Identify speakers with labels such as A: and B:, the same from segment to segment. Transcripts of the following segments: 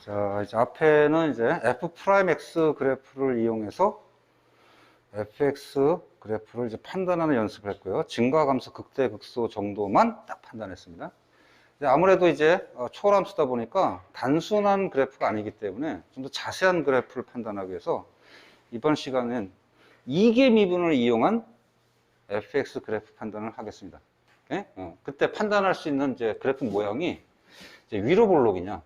A: 자, 이제 앞에는 이제 F'X 그래프를 이용해서 fx 그래프를 이제 판단하는 연습을 했고요. 증가감소 극대 극소 정도만 딱 판단했습니다. 아무래도 이제 초월함수다 보니까 단순한 그래프가 아니기 때문에 좀 더 자세한 그래프를 판단하기 위해서 이번 시간엔 이계 미분을 이용한 fx 그래프 판단을 하겠습니다. 네? 그때 판단할 수 있는 이제 그래프 모양이 이제 위로 볼록이냐,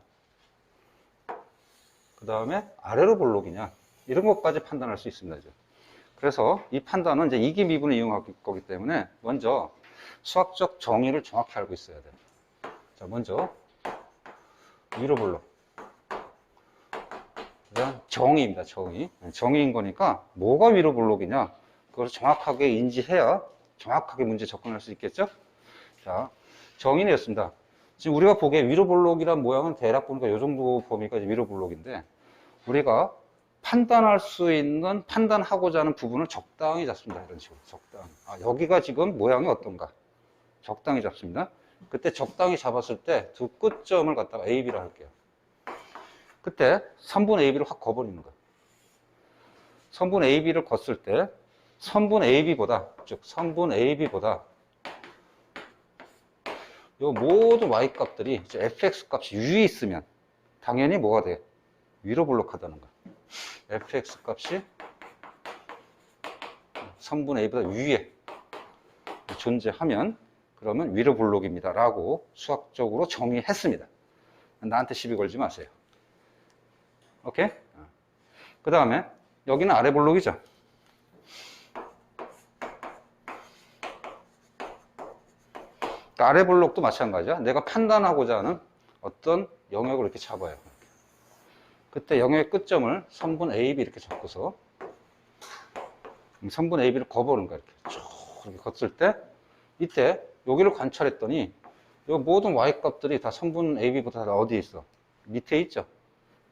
A: 그 다음에 아래로 볼록이냐, 이런 것까지 판단할 수 있습니다. 이제. 그래서 이 판단은 이제 이계 미분을 이용할 거기 때문에 먼저 수학적 정의를 정확히 알고 있어야 돼요. 자, 먼저 위로 볼록. 정의입니다. 정의. 정의인 거니까 뭐가 위로 볼록이냐, 그걸 정확하게 인지해야 정확하게 문제 접근할 수 있겠죠? 자, 정의였습니다. 지금 우리가 보기에 위로 볼록이란 모양은 대략 보니까 이 정도 범위가 이제 위로 볼록인데, 우리가 판단할 수 있는, 판단하고자 하는 부분을 적당히 잡습니다. 이런 식으로. 적당히. 여기가 지금 모양이 어떤가. 적당히 잡습니다. 그때 적당히 잡았을 때 두 끝점을 갖다가 AB라 할게요. 그때 선분 AB를 확 거버리는 거예요. 선분 AB를 걷을 때 선분 AB보다, 즉 선분 AB보다 요 모든 Y 값들이 이제 fx 값이 위에 있으면 당연히 뭐가 돼? 위로 볼록하다는 거야. fx 값이 선분 A보다 위에 존재하면 그러면 위로 볼록입니다 라고 수학적으로 정의했습니다. 나한테 시비 걸지 마세요. 오케이? 그 다음에 여기는 아래 볼록이죠. 아래 볼록도 마찬가지야. 내가 판단하고자 하는 어떤 영역을 이렇게 잡아요. 그때 영역의 끝점을 선분 AB 이렇게 잡고서 선분 AB를 거버는 거야. 이렇게 쭉 이렇게 걷을 때 이때 여기를 관찰했더니 이 모든 Y 값들이 다 선분 AB보다 다 어디에 있어? 밑에 있죠.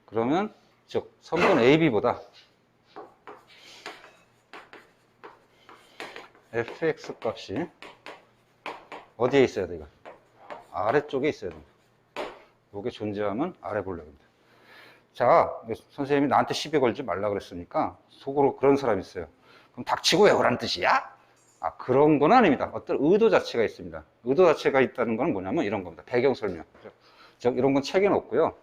A: 그러면 즉 선분 AB보다 fx 값이 어디에 있어야 돼? 이거 아래쪽에 있어야 됩니다. 이게 존재하면 아래 볼록입니다. 자, 선생님이 나한테 시비 걸지 말라 그랬으니까 속으로 그런 사람이 있어요. 그럼 닥치고 외우라는 뜻이야? 그런 건 아닙니다. 어떤 의도 자체가 있습니다. 의도 자체가 있다는 건 뭐냐면 이런 겁니다. 배경 설명. 즉 이런 건 책에는 없고요.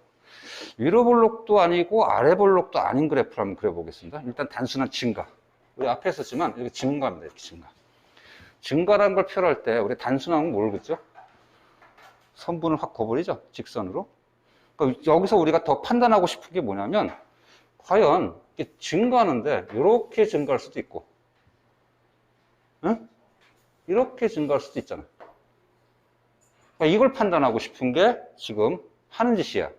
A: 위로 볼록도 아니고 아래 볼록도 아닌 그래프를 한번 그려보겠습니다. 일단 단순한 증가. 우리 앞에 했었지만 이렇게 증가입니다. 이렇게 증가. 증가라는 걸 표현할 때 우리 단순한 건 뭘 그죠? 선분을 확 거버리죠. 직선으로. 그러니까 여기서 우리가 더 판단하고 싶은 게 뭐냐면 과연 이게 증가하는데 이렇게 증가할 수도 있고, 응? 이렇게 증가할 수도 있잖아. 그러니까 이걸 판단하고 싶은 게 지금 하는 짓이야.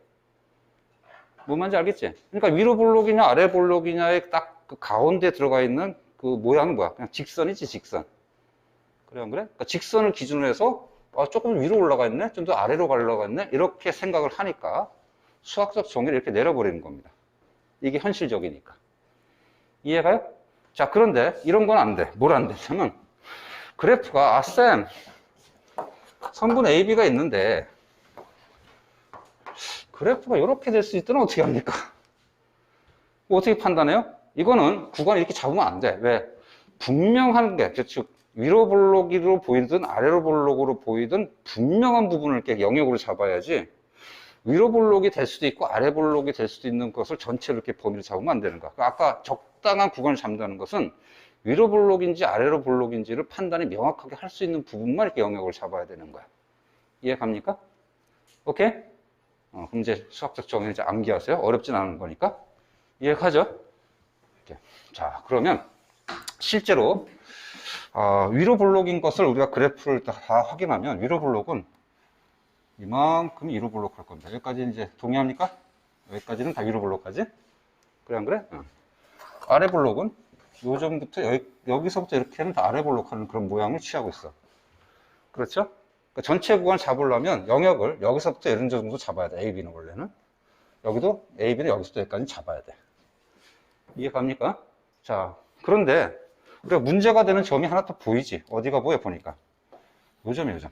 A: 뭔 말인지 알겠지? 그러니까 위로 볼록이냐 아래 볼록이냐의 딱 그 가운데 들어가 있는 그 모양은 뭐야? 그냥 직선이지, 직선. 그래, 안 그래? 그러니까 직선을 기준으로 해서 조금 위로 올라가 있네? 좀 더 아래로 가려고 했네? 이렇게 생각을 하니까 수학적 정의를 이렇게 내려버리는 겁니다. 이게 현실적이니까. 이해가요? 자, 그런데 이런 건 안 돼. 뭘 안 되냐면 그래프가 쌤 선분 AB가 있는데 그래프가 이렇게 될 수 있더니 어떻게 합니까? 어떻게 판단해요? 이거는 구간을 이렇게 잡으면 안 돼. 왜? 분명한 게, 즉 위로 볼록으로 보이든 아래로 볼록으로 보이든 분명한 부분을 이렇게 영역으로 잡아야지 위로 볼록이 될 수도 있고 아래 볼록이 될 수도 있는 것을 전체로 이렇게 범위를 잡으면 안 되는 거야. 아까 적당한 구간을 잡는다는 것은 위로 볼록인지 아래로 볼록인지를 판단이 명확하게 할 수 있는 부분만 이렇게 영역을 잡아야 되는 거야. 이해 갑니까? 오케이? 그럼 이제 수학적 정의를 이제 암기하세요. 어렵진 않은 거니까. 이해가죠? 이렇게. 자, 그러면 실제로 위로 볼록인 것을 우리가 그래프를 다 확인하면 위로 볼록은 이만큼 위로 볼록 할 겁니다. 여기까지 이제 동의합니까? 여기까지는 다 위로 볼록까지? 그래, 안 그래? 아래 볼록은 요 정도부터 여기서부터 이렇게 하면 다 아래 볼록 하는 그런 모양을 취하고 있어. 그렇죠? 그러니까 전체 구간을 잡으려면 영역을 여기서부터 이런 정도 잡아야 돼. AB는 원래는. 여기도 AB는 여기서부터 여기까지 잡아야 돼. 이해 갑니까? 자, 그런데 우리가 문제가 되는 점이 하나 또 보이지? 어디가 보여, 보니까. 요 점이 요 점.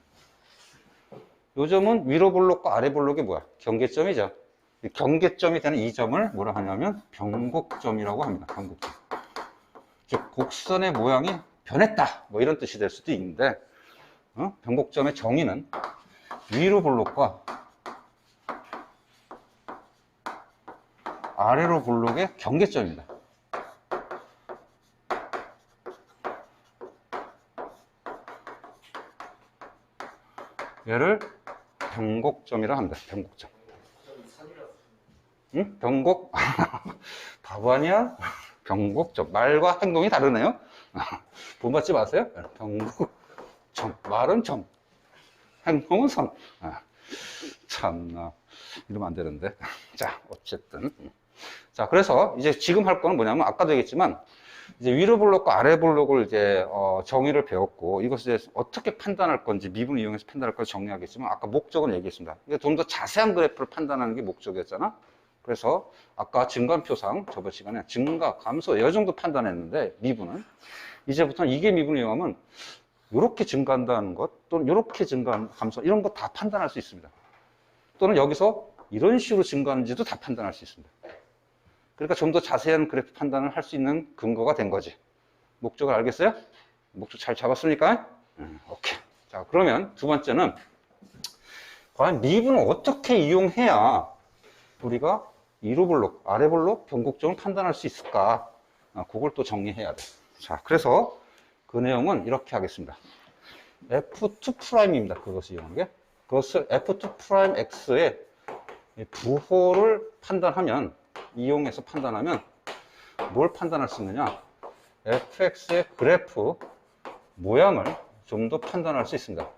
A: 요 점은 위로 볼록과 아래 볼록이 뭐야? 경계점이죠. 이 경계점이 되는 이 점을 뭐라 하냐면 변곡점이라고 합니다. 변곡점. 즉 곡선의 모양이 변했다 뭐 이런 뜻이 될 수도 있는데 변곡점의 정의는 위로 볼록과 아래로 볼록의 경계점입니다. 얘를 변곡점이라 합니다. 변곡점. 응? 변곡? 바보 아니야? 변곡점. 말과 행동이 다르네요. 본받지 마세요. 변곡점. 말은 점. 행동은 선. 참나. 이러면 안 되는데. 자, 어쨌든. 자, 그래서 이제 지금 할 거는 뭐냐면 아까도 얘기했지만 이제 위로 블록과 아래 블록을 이제 정의를 배웠고 이것을 이제 어떻게 판단할 건지 미분을 이용해서 판단할 건지 정리하겠지만 아까 목적은 얘기했습니다. 좀 더 자세한 그래프를 판단하는 게 목적이었잖아. 그래서 아까 증가표상 저번 시간에 증가, 감소 이 정도 판단했는데 미분은 이제부터는 이게 미분을 이용하면 이렇게 증가한다는 것 또는 이렇게 증가하는 감소 이런 거 다 판단할 수 있습니다. 또는 여기서 이런 식으로 증가하는지도 다 판단할 수 있습니다. 그러니까 좀 더 자세한 그래프 판단을 할 수 있는 근거가 된 거지. 목적을 알겠어요? 목적 잘 잡았습니까? 오케이. 자, 그러면 두 번째는 과연 미분을 어떻게 이용해야 우리가 위로 블록, 아래 블록, 변곡점을 판단할 수 있을까? 그걸 또 정리해야 돼. 자, 그래서 그 내용은 이렇게 하겠습니다. F2'입니다. 그것을 이용한 게. 그것을 F2'X의 부호를 판단하면 이용해서 판단하면 뭘 판단할 수 있느냐? fx의 그래프 모양을 좀 더 판단할 수 있습니다.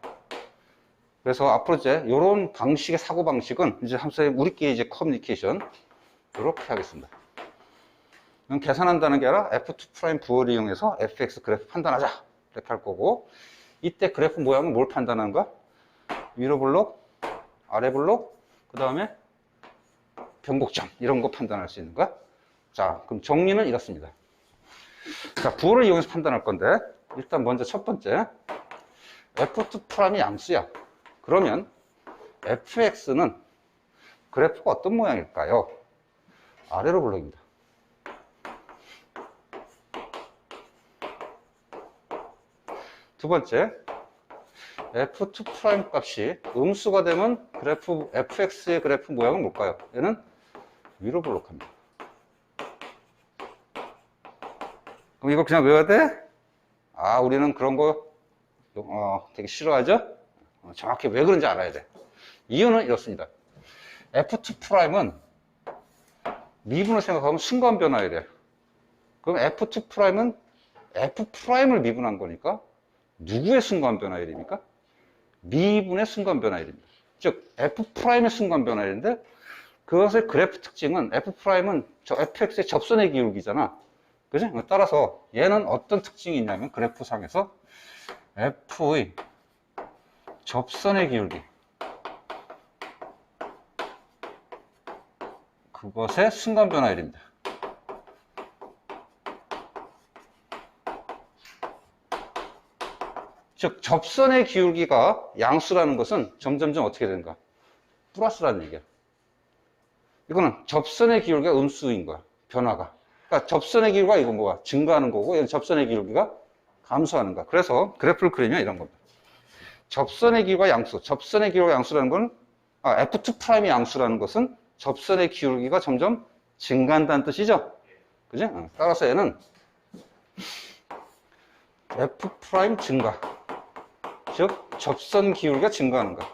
A: 그래서 앞으로 이제 이런 방식의 사고방식은 이제 선생님 우리끼리 이제 커뮤니케이션 이렇게 하겠습니다. 계산한다는 게 아니라 f2' 부호를 이용해서 fx 그래프 판단하자 이렇게 할 거고 이때 그래프 모양은 뭘 판단하는 거야? 위로 블록, 아래 블록, 그 다음에 변곡점 이런 거 판단할 수 있는 거야. 자, 그럼 정리는 이렇습니다. 자, 부호를 이용해서 판단할 건데 일단 먼저 첫 번째 f2'이 양수야. 그러면 fx는 그래프가 어떤 모양일까요? 아래로 블록입니다. 두 번째 f2' 값이 음수가 되면 그래프 fx의 그래프 모양은 뭘까요? 얘는 위로 블록합니다. 그럼 이거 그냥 외워야 돼? 우리는 그런 거 되게 싫어하죠? 정확히 왜 그런지 알아야 돼. 이유는 이렇습니다. F2'은 미분을 생각하면 순간 변화율이에요. 그럼 F2'은 F'을 미분한 거니까 누구의 순간 변화율입니까? 미분의 순간 변화율입니다. 즉 F'의 순간 변화율인데 그것의 그래프 특징은 F'은 저 fx의 접선의 기울기잖아. 그지? 따라서 얘는 어떤 특징이 있냐면 그래프상에서 F의 접선의 기울기 그것의 순간 변화율입니다. 즉 접선의 기울기가 양수라는 것은 점점점 어떻게 되는가? 플러스라는 얘기야. 이거는 접선의 기울기가 음수인 거야. 변화가. 그러니까 접선의 기울기가 이건 뭐야? 증가하는 거고 얘는 접선의 기울기가 감소하는 거야. 그래서 그래프를 그리면 이런 겁니다. 접선의 기울기가 양수. 접선의 기울기가 양수라는 건 F2'이 양수라는 것은 접선의 기울기가 점점 증가한다는 뜻이죠. 그지? 따라서 얘는 F' 증가. 즉 접선 기울기가 증가하는 거야.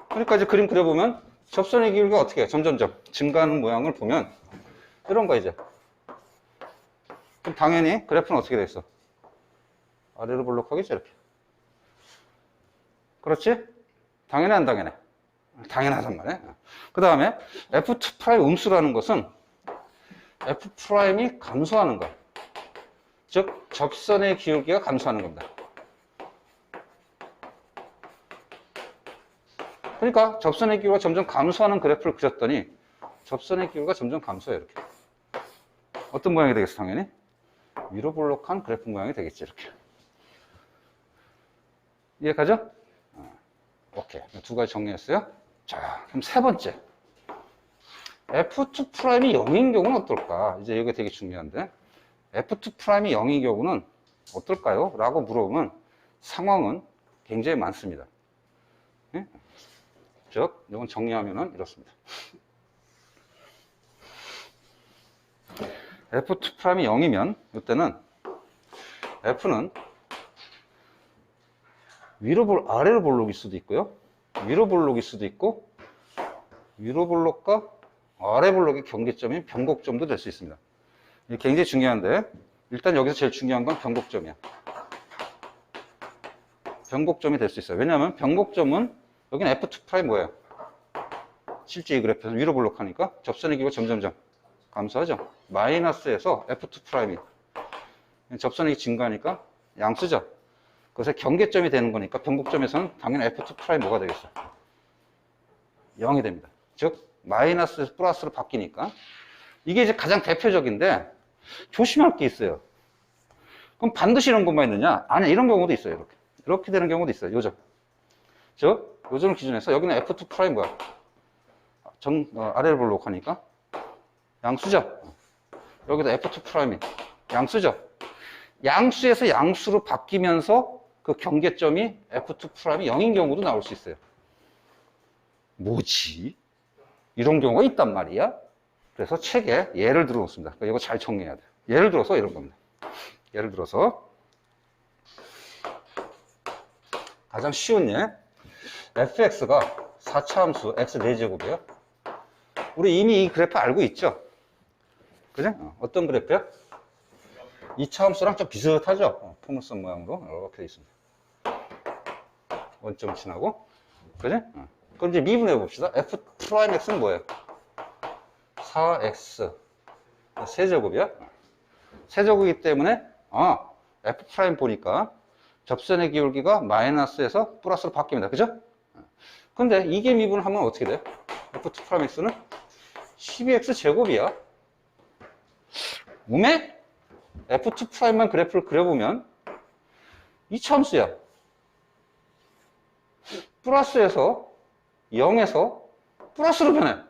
A: 그러니까 이제 그림 그려보면 접선의 기울기가 어떻게 해? 점점점 증가하는 모양을 보면 이런 거 이제. 그럼 당연히 그래프는 어떻게 돼 있어? 아래로 볼록하겠지 이렇게. 그렇지? 당연해 안 당연해? 당연하단 말이야. 그 다음에 F2' 음수라는 것은 F'이 감소하는 거야. 즉 접선의 기울기가 감소하는 겁니다. 그러니까 접선의 기울기가 점점 감소하는 그래프를 그렸더니 접선의 기울기가 점점 감소해 이렇게. 어떤 모양이 되겠어 당연히? 위로 볼록한 그래프 모양이 되겠지 이렇게. 이해가죠? 오케이. 오케이. 두 가지 정리했어요. 자, 그럼 세 번째. F2'이 0인 경우는 어떨까? 이제 이게 되게 중요한데. F2'이 0인 경우는 어떨까요? 라고 물어보면 상황은 굉장히 많습니다. 네? 즉, 이건 정리하면은 이렇습니다. F2'이 0이면 이때는 F는 아래로 볼록일 수도 있고요. 위로 볼록일 수도 있고, 위로 볼록과 아래 볼록의 경계점인 변곡점도 될 수 있습니다. 이게 굉장히 중요한데, 일단 여기서 제일 중요한 건 변곡점이야. 변곡점이 될 수 있어요. 왜냐하면 변곡점은, 여기는 F2' 뭐예요? 실제 이 그래프에서 위로 볼록하니까 접선의 기호가 점점점 감소하죠. 마이너스에서 F2'이 접선의 기 증가하니까 양수죠. 그것의 경계점이 되는 거니까 변곡점에서는 당연히 F2' 뭐가 되겠어? 0이 됩니다. 즉 마이너스에서 플러스로 바뀌니까 이게 이제 가장 대표적인데 조심할 게 있어요. 그럼 반드시 이런 것만 있느냐? 아니, 이런 경우도 있어요. 이렇게 되는 경우도 있어요. 요점. 즉 요점을 기준해서 여기는 F2' 뭐야? 아래를 볼록 하니까 양수죠. 여기도 F2'이 양수죠. 양수에서 양수로 바뀌면서 그 경계점이 F2'이 0인 경우도 나올 수 있어요. 뭐지? 이런 경우가 있단 말이야. 그래서 책에 예를 들어 놓습니다. 그러니까 이거 잘 정리해야 돼요. 예를 들어서 이런 겁니다. 예를 들어서 가장 쉬운 예, fx가 4차 함수 x 4제곱이에요. 우리 이미 이 그래프 알고 있죠? 그죠? 어떤 그래프야? 2차 함수랑 좀 비슷하죠? 포물선 모양으로 이렇게 되어 있습니다. 원점 지나고, 그지? 그럼 이제 미분해 봅시다. f'x는 뭐예요? 4x 세제곱이야? 세제곱이기 때문에 f' 보니까 접선의 기울기가 마이너스에서 플러스로 바뀝니다. 그죠? 근데 이게 미분을 하면 어떻게 돼요? f'(x는 12x 제곱이야. 몸에 f2'만 그래프를 그려보면 이 참수야. 플러스에서 0에서 플러스로 변해.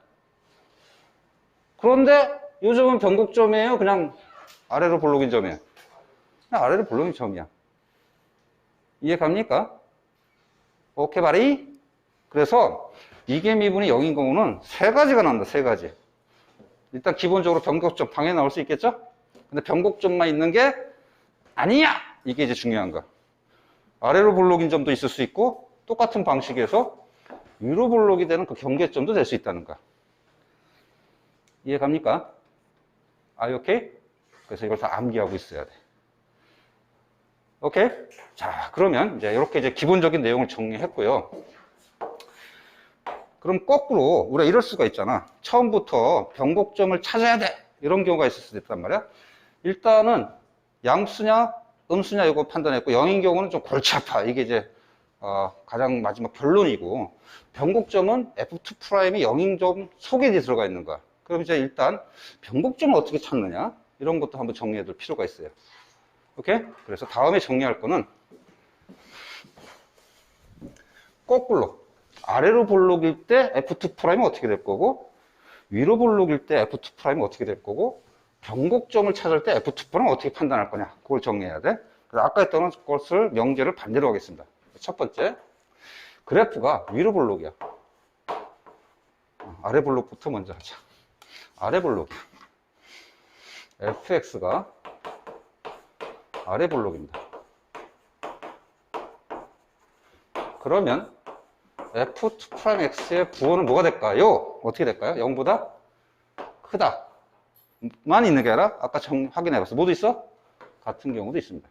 A: 그런데 이 점은 변곡점이에요? 그냥 아래로 볼록인 점이에요? 그냥 아래로 볼록인 점이야. 이해 갑니까? 오케이 바리? 그래서 이게 미분이 0인 경우는 세 가지가 나온다. 세 가지. 일단 기본적으로 변곡점 당연히 나올 수 있겠죠? 근데 변곡점만 있는 게 아니야! 이게 이제 중요한 거야. 아래로 볼록인 점도 있을 수 있고 똑같은 방식에서 위로 볼록이 되는 그 경계점도 될 수 있다는 거야. 이해 갑니까? Are you okay? 그래서 이걸 다 암기하고 있어야 돼. 오케이? 자, 그러면 이제 이렇게 기본적인 내용을 정리했고요. 그럼 거꾸로 우리가 이럴 수가 있잖아. 처음부터 변곡점을 찾아야 돼. 이런 경우가 있을 수도 있단 말이야. 일단은 양수냐 음수냐 이거 판단했고 0인 경우는 좀 골치 아파. 이게 이제 가장 마지막 결론이고 변곡점은 F2'이 0인 점 속에 들어가 있는 거야. 그럼 이제 일단 변곡점을 어떻게 찾느냐 이런 것도 한번 정리해 둘 필요가 있어요. 오케이? 그래서 다음에 정리할 거는 거꾸로 아래로 볼록일 때 F2'은 어떻게 될 거고 위로 볼록일 때 F2'은 어떻게 될 거고 변곡점을 찾을 때 F2'는 어떻게 판단할 거냐 그걸 정리해야 돼. 그래서 아까 했던 것을 명제를 반대로 하겠습니다. 첫 번째 그래프가 위로 볼록이야. 아래 볼록부터 먼저 하자. 아래 볼록이야. fx가 아래 볼록입니다. 그러면 f2'x의 부호는 뭐가 될까요? 어떻게 될까요? 0보다 크다 만 있는 게 아니라 아까 확인해봤어. 뭐도 있어? 같은 경우도 있습니다.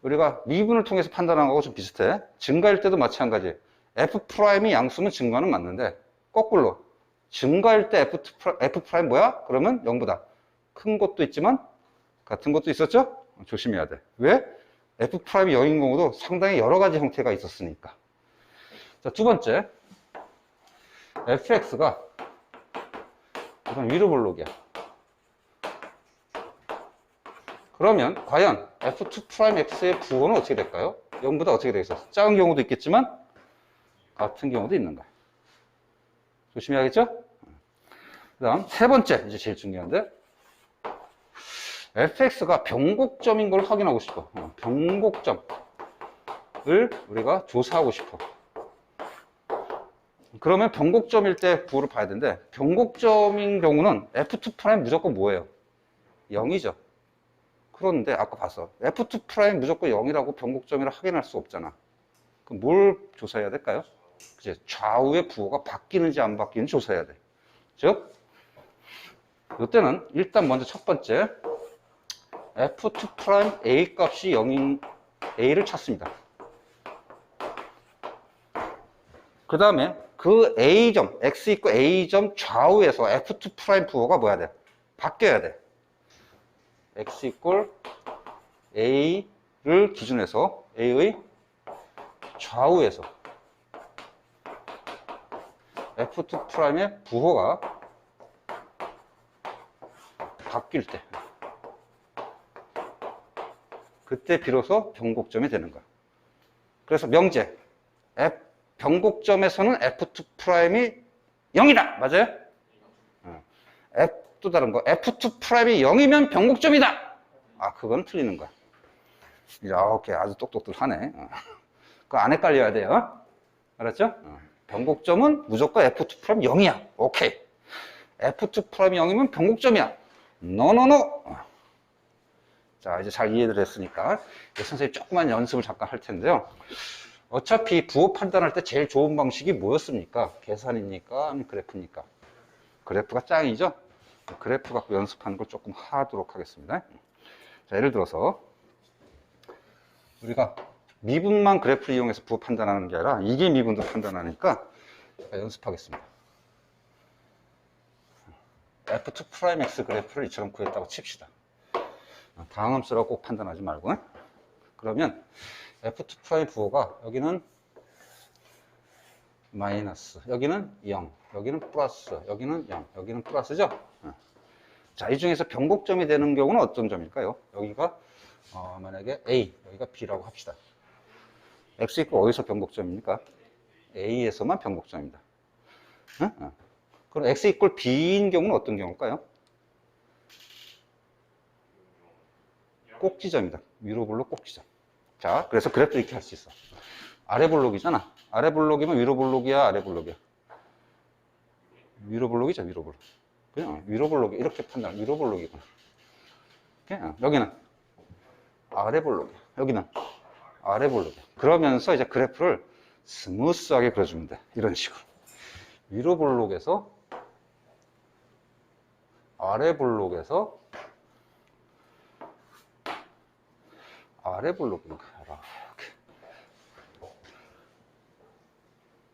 A: 우리가 미분을 통해서 판단한 거하고 좀 비슷해. 증가일 때도 마찬가지. F'이 양수면 증가는 맞는데 거꾸로 증가일 때 F' 뭐야? 그러면 0보다 큰 것도 있지만 같은 것도 있었죠? 조심해야 돼. 왜? F'이 0인 경우도 상당히 여러 가지 형태가 있었으니까. 자, 두 번째 fx가 우선 위로 볼록이야. 그러면 과연 F2'x의 부호는 어떻게 될까요? 0보다 어떻게 되겠어? 작은 경우도 있겠지만 같은 경우도 있는 거야. 조심해야겠죠? 그 다음 세 번째, 이제 제일 중요한데, fx가 변곡점인 걸 확인하고 싶어. 변곡점을 우리가 조사하고 싶어. 그러면 변곡점일 때 부호를 봐야 되는데, 변곡점인 경우는 f2' 무조건 뭐예요? 0이죠. 그런데 아까 봤어. f2' 무조건 0이라고 변곡점이라 확인할 수 없잖아. 그럼 뭘 조사해야 될까요? 그치? 좌우의 부호가 바뀌는지 안 바뀌는지 조사해야 돼. 즉, 이때는 일단 먼저 첫 번째 f2' a 값이 0인 a를 찾습니다. 그 다음에 그 a점, x 있고 a점 좌우에서 f2' 부호가 뭐야 돼? 바뀌어야 돼. x 이꼴 a를 기준해서 a의 좌우에서 f2'의 부호가 바뀔 때, 그때 비로소 변곡점이 되는 거야. 그래서 명제, 변곡점에서는 f2'이 0이다. 맞아요? 또 다른 거, f2'이 0이면 변곡점이다. 아, 그건 틀리는 거야. 야, 오케이. 아주 똑똑들 하네. 그거 안 헷갈려야 돼요. 알았죠? 변곡점은 무조건 f2' 0이야. 오케이. f2' 0이면 변곡점이야. 노노노. 자, 이제 잘 이해를 했으니까 선생님이 조그만 연습을 잠깐 할 텐데요. 어차피 부호 판단할 때 제일 좋은 방식이 뭐였습니까? 계산입니까? 아니면 그래프입니까? 그래프가 짱이죠? 그래프 갖고 연습하는 걸 조금 하도록 하겠습니다. 자, 예를 들어서 우리가 미분만 그래프를 이용해서 부호 판단하는 게 아니라 이게 미분도 판단하니까 연습하겠습니다. f2'x 그래프를 이처럼 구했다고 칩시다. 당함수라고 꼭 판단하지 말고. 그러면 f2' 부호가 여기는 마이너스, 여기는 0, 여기는 플러스, 여기는 0, 여기는 플러스죠? 자, 이 중에서 변곡점이 되는 경우는 어떤 점일까요? 여기가 만약에 A, 여기가 B라고 합시다. X 있고 어디서 변곡점입니까? A에서만 변곡점입니다. 그럼 X 이꼴 B인 경우는 어떤 경우일까요? 꼭지점이다. 위로 볼록 꼭지점. 자, 그래서 그래프 이렇게 할 수 있어. 아래 볼록이잖아. 아래 볼록이면 위로 볼록이야, 아래 볼록이야? 위로 볼록이죠, 위로 볼록. 그냥 위로 볼록이 이렇게 판단, 위로 볼록이구나. 여기는 아래 볼록이야. 여기는 아래 볼록이야. 그러면서 이제 그래프를 스무스하게 그려주면 돼. 이런 식으로. 위로 볼록에서 아래 볼록에서 아래 볼록으로 가라.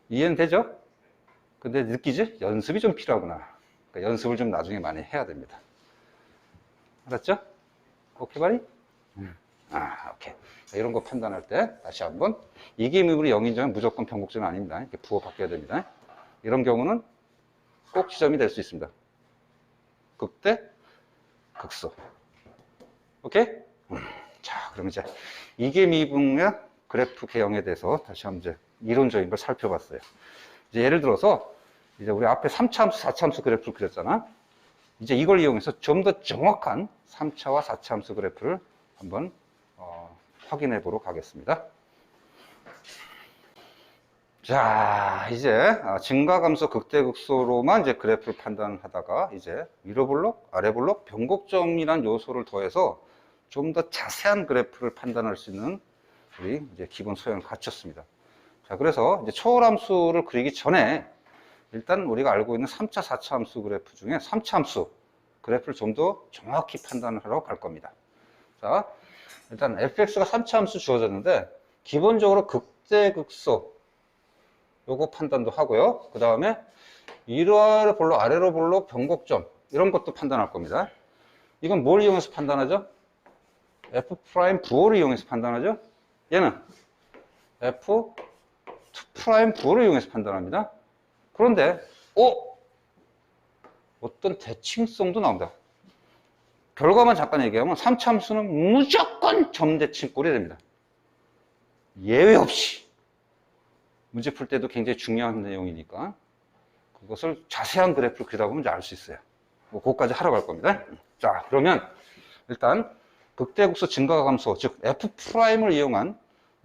A: 이해는 되죠? 근데 느끼지? 연습이 좀 필요하구나. 그러니까 연습을 좀 나중에 많이 해야 됩니다. 알았죠? 오케이, 바리? 오케이. 자, 이런 거 판단할 때 다시 한번 이게 미분이 0인점은 무조건 변곡점이 아닙니다. 이렇게 부호 바뀌어야 됩니다. 이런 경우는 꼭 지점이 될 수 있습니다. 극대, 극소. 오케이? 자, 그럼 이제 이게 미분의 그래프 개형에 대해서 다시 한번 이제 이론적인 걸 살펴봤어요. 이제 예를 들어서 이제 우리 앞에 3차 함수, 4차 함수 그래프를 그렸잖아. 이제 이걸 이용해서 좀 더 정확한 3차와 4차 함수 그래프를 한번 확인해 보도록 하겠습니다. 자, 이제 증가감소 극대극소로만 이제 그래프를 판단하다가 이제 위로 볼록, 아래 볼록, 변곡점이라는 요소를 더해서 좀 더 자세한 그래프를 판단할 수 있는 우리 이제 기본 소양을 갖췄습니다. 자, 그래서 이제 초월함수를 그리기 전에 일단 우리가 알고 있는 3차, 4차 함수 그래프 중에 3차 함수 그래프를 좀 더 정확히 판단을 하러 갈 겁니다. 자, 일단 fx가 3차 함수 주어졌는데 기본적으로 극대극소 요거 판단도 하고요. 그 다음에 위로 볼록, 아래로 볼록, 변곡점 이런 것도 판단할 겁니다. 이건 뭘 이용해서 판단하죠? f' 부호를 이용해서 판단하죠? 얘는 f2' 부호를 이용해서 판단합니다. 그런데 어떤 대칭성도 나온다. 결과만 잠깐 얘기하면 3차 함수는 무조건 점대칭꼴이 됩니다. 예외 없이 문제 풀 때도 굉장히 중요한 내용이니까 그것을 자세한 그래프를 그리다 보면 이제 알 수 있어요. 뭐 그거까지 하러 갈 겁니다. 자, 그러면 일단 극대국수 증가 감소, 즉 F'을 이용한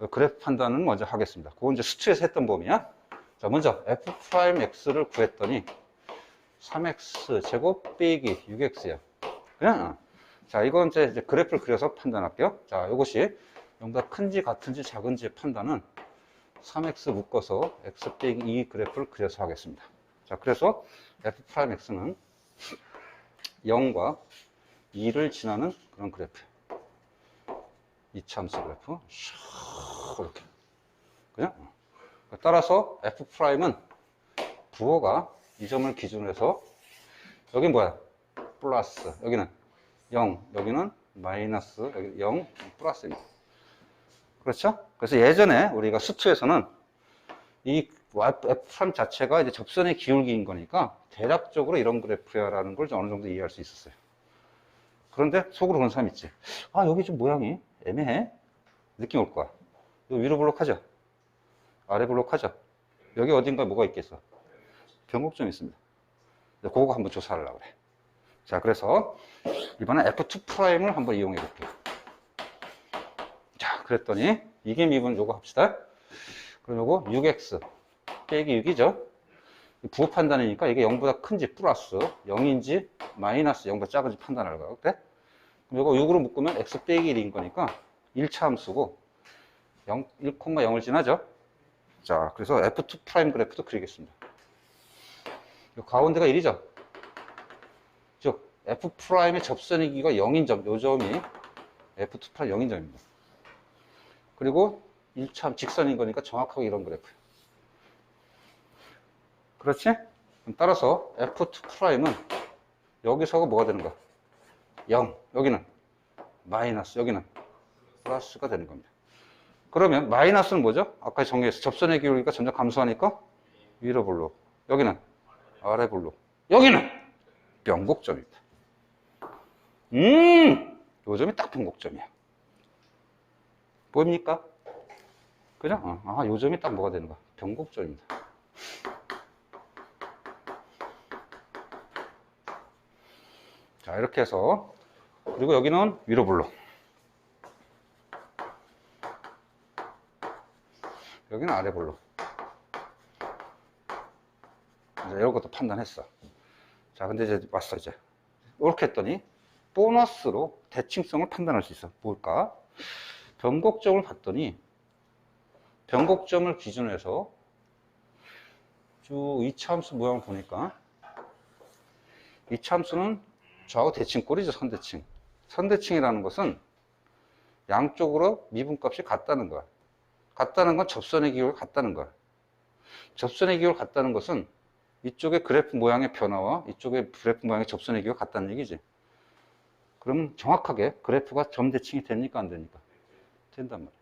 A: 그래프 판단은 먼저 하겠습니다. 그건 이제 수투에서 했던 범위야. 자, 먼저 F'X를 구했더니 3X 제곱 빼기 6X야. 그냥 자, 이건 이제 그래프를 그려서 판단할게요. 자, 이것이 0보다 큰지 같은지 작은지의 판단은 3X 묶어서 X 빼기 2 그래프를 그려서 하겠습니다. 자, 그래서 F'X는 0과 2를 지나는 그런 그래프. 이차함수 그래프. 이렇게. 그냥? 따라서 F'은 부호가 이 점을 기준으로 해서 여긴 뭐야? 플러스. 여기는 0. 여기는 마이너스. 여기 0. 플러스입니다. 그렇죠? 그래서 예전에 우리가 수투에서는 이 F' 자체가 이제 접선의 기울기인 거니까 대략적으로 이런 그래프야라는 걸 어느 정도 이해할 수 있었어요. 그런데 속으로 그런 사람 있지. 아, 여기 좀 모양이 애매해? 느낌 올 거야. 이거 위로 블록하죠? 아래 블록하죠? 여기 어딘가 뭐가 있겠어? 변곡점이 있습니다. 그거 한번 조사하려고 그래. 자, 그래서 이번엔 F2'을 한번 이용해 볼게요. 자, 그랬더니 이게 미분 요거 합시다. 그럼 요거 6x 빼기 6이죠. 부호 판단이니까 이게 0보다 큰지 플러스 0인지 마이너스 0보다 작은지 판단하려고 그래. 그럼 요거 6으로 묶으면 x 빼기 1인 거니까 1차 함수고 1,0을 지나죠. 자, 그래서 F2' 그래프도 그리겠습니다. 요 가운데가 1이죠. 즉 F'의 접선의 기가 0인 점, 요 점이 F2' 0인 점입니다. 그리고 1차 직선인 거니까 정확하게 이런 그래프. 그렇지? 따라서 F2'은 여기서가 뭐가 되는 거야? 0. 여기는 마이너스, 여기는 플러스가 되는 겁니다. 그러면 마이너스는 뭐죠? 아까 정리했어. 접선의 기울기가 점점 감소하니까 위로 블록. 여기는 아래 블록. 여기는 변곡점입니다. 요 점이 딱 변곡점이야. 보입니까? 그죠? 아, 요 점이 딱 뭐가 되는 거야? 변곡점입니다. 자, 이렇게 해서, 그리고 여기는 위로 블록. 여기는 아래 블록. 이제 이런 것도 판단했어. 자, 근데 이제 왔어, 이제. 이렇게 했더니, 보너스로 대칭성을 판단할 수 있어. 뭘까? 변곡점을 봤더니, 변곡점을 기준으로 해서, 쭉 이차함수 모양을 보니까, 이차함수는 좌우 대칭꼴이죠, 선대칭. 선대칭이라는 것은 양쪽으로 미분값이 같다는 거야. 같다는 건 접선의 기울기가 같다는 거야. 접선의 기울기가 같다는 것은 이쪽의 그래프 모양의 변화와 이쪽의 그래프 모양의 접선의 기울기가 같다는 얘기지. 그러면 정확하게 그래프가 점대칭이 됩니까? 안 됩니까? 된단 말이야.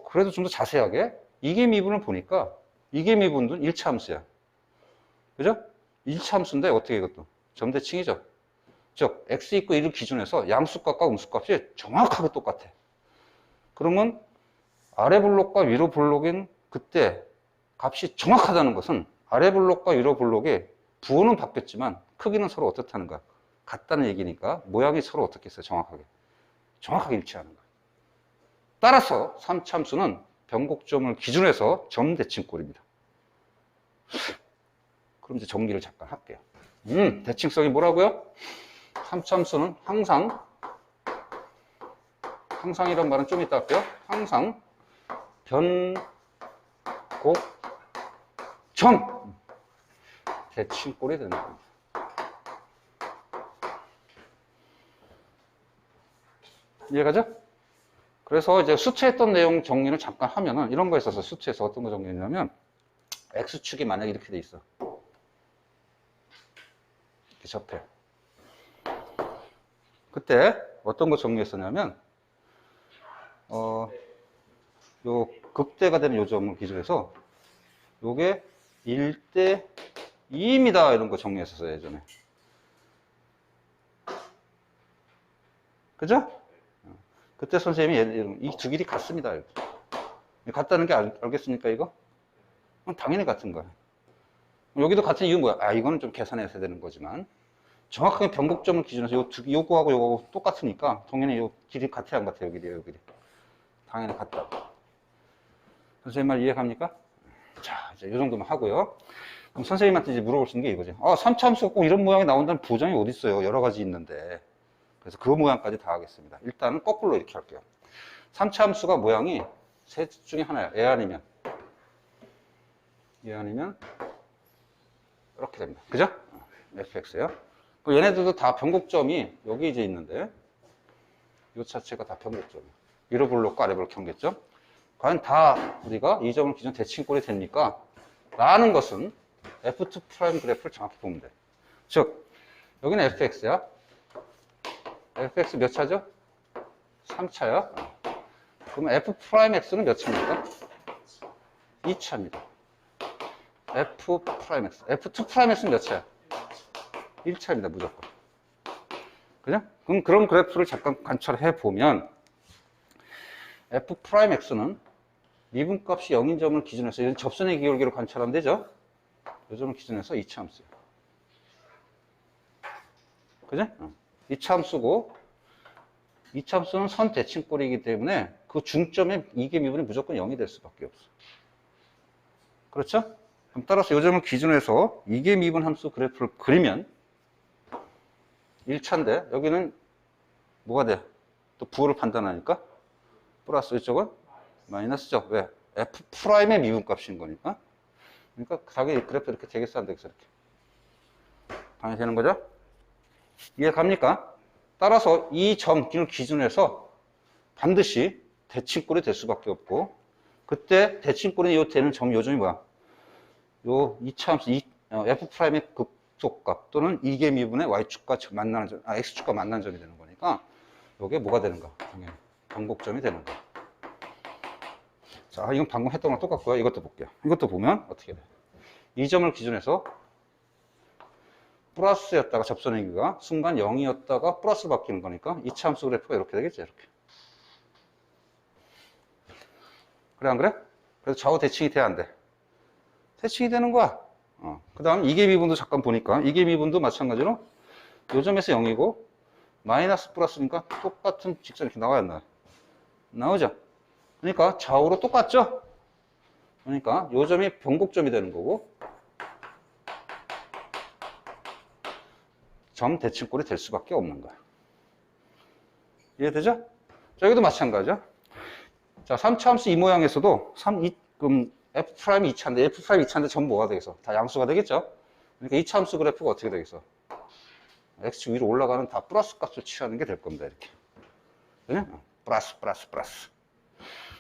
A: 그래도 좀 더 자세하게 이게 미분을 보니까 이게 미분도 1차 함수야. 그죠? 1차 함수인데 어떻게 이것도 점대칭이죠. 즉 x 있고 1을 기준해서 양수값과 음수값이 정확하게 똑같아. 그러면 아래 블록과 위로 블록인 그때 값이 정확하다는 것은 아래 블록과 위로 블록의 부호는 바뀌었지만 크기는 서로 어떻다는 거야? 같다는 얘기니까 모양이 서로 어떻게 했어요? 정확하게 일치하는 거야. 따라서 3차 함수는 변곡점을 기준으로 해서 점대칭꼴입니다. 그럼 이제 정리를 잠깐 할게요. 대칭성이 뭐라고요? 3차 함수는 항상이란 말은 좀 이따 할게요. 항상 변곡점 대칭꼴이 되는 겁니다. 이해가죠? 그래서 이제 수트했던 내용 정리를 잠깐 하면은 이런 거에 있어서 수트에서 어떤 거 정리했냐면 X축이 만약에 이렇게 돼 있어. 이렇게 접해. 그때 어떤 거 정리했었냐면 요 극대가 되는 요 점을 기준해서 요게 1대 2입니다. 이런 거 정리했었어요, 예전에. 그죠? 그때 선생님이 이 두 길이 같습니다. 이렇게. 같다는 게 알겠습니까, 이거? 당연히 같은 거야. 여기도 같은 이유는 뭐야? 아, 이거는 좀 계산해서 되는 거지만 정확하게 변곡점을 기준으로 요거하고 요거하고 똑같으니까 당연히 요 길이 같아 안 같아? 여기래요, 여기. 당연히 같다. 선생님 말 이해갑니까? 자, 이제 이 정도만 하고요. 그럼 선생님한테 이제 물어볼 수 있는 게 이거지. 아, 3차 함수가 꼭 이런 모양이 나온다는 보장이 어디 있어요? 여러 가지 있는데. 그래서 그 모양까지 다 하겠습니다. 일단은 거꾸로 이렇게 할게요. 3차 함수가 모양이 셋 중에 하나야. 얘 아니면 이렇게 됩니다. 그죠? fx요. 얘네들도 다 변곡점이 여기 이제 있는데 이 자체가 다 변곡점이에요. 위로 블록과 아래 블록 경계점. 과연 다 우리가 이 점을 기준 대칭꼴이 됩니까? 라는 것은 F2' 그래프를 정확히 보면 돼. 즉, 여기는 fx야. fx 몇 차죠? 3차야. 그러면 f'x는 몇 차입니까? 2차입니다. f'x. f2'x는 몇 차야? 1차입니다, 무조건. 그죠? 그럼 그런 그래프를 잠깐 관찰해 보면 f'x는 미분값이 0인 점을 기준으로 해서 접선의 기울기를 관찰하면 되죠? 이 점을 기준으로 해서 2차 함수예요. 그죠? 2차 함수고 2차 함수는 선 대칭꼴이기 때문에 그 중점의 이계 미분이 무조건 0이 될 수밖에 없어. 그렇죠? 그럼 따라서 이 점을 기준으로 해서 이계 미분 함수 그래프를 그리면 1차인데 여기는 뭐가 돼? 또 부호를 판단하니까 플러스 이쪽은 마이너스죠. 왜? F'의 미분값인 거니까. 그러니까 자기 그래프 이렇게 되겠어 안 되겠어 이렇게. 당연히 되는 거죠? 이해 갑니까? 따라서 이 점을 기준해서 반드시 대칭꼴이 될 수밖에 없고 그때 대칭꼴이 요 되는 점 요점이 뭐야? 요 2차 함수 F'의 극속값 또는 이계 미분의 Y축과 만나는 점, X축과 만나는 점이 되는 거니까 요게 뭐가 되는가? 당연히 변곡점이 되는 거야. 자, 이건 방금 했던 거랑 똑같고요. 이것도 볼게요. 이것도 보면 어떻게 돼? 이 점을 기준해서 플러스였다가 접선의 기가 순간 0이었다가 플러스로 바뀌는 거니까 2차 함수 그래프가 이렇게 되겠죠. 이렇게. 그래 안 그래? 그래서 좌우 대칭이 돼야 안 돼? 대칭이 되는 거야. 그 다음 이계 미분도 잠깐 보니까 이계 미분도 마찬가지로 요 점에서 0이고 마이너스 플러스니까 똑같은 직선이 이렇게 나와야 안 나와요? 나오죠? 그러니까 좌우로 똑같죠? 그러니까 요 점이 변곡점이 되는 거고 점 대칭꼴이 될 수밖에 없는 거야. 이해되죠? 자, 여기도 마찬가지죠? 자, 3차 함수 이 모양에서도 그럼 F' 2차인데 F' 2차인데 점 뭐가 되겠어? 다 양수가 되겠죠? 그러니까 2차 함수 그래프가 어떻게 되겠어? X 위로 올라가는 다 플러스 값을 취하는 게 될 겁니다. 이렇게. 그냥 플러스.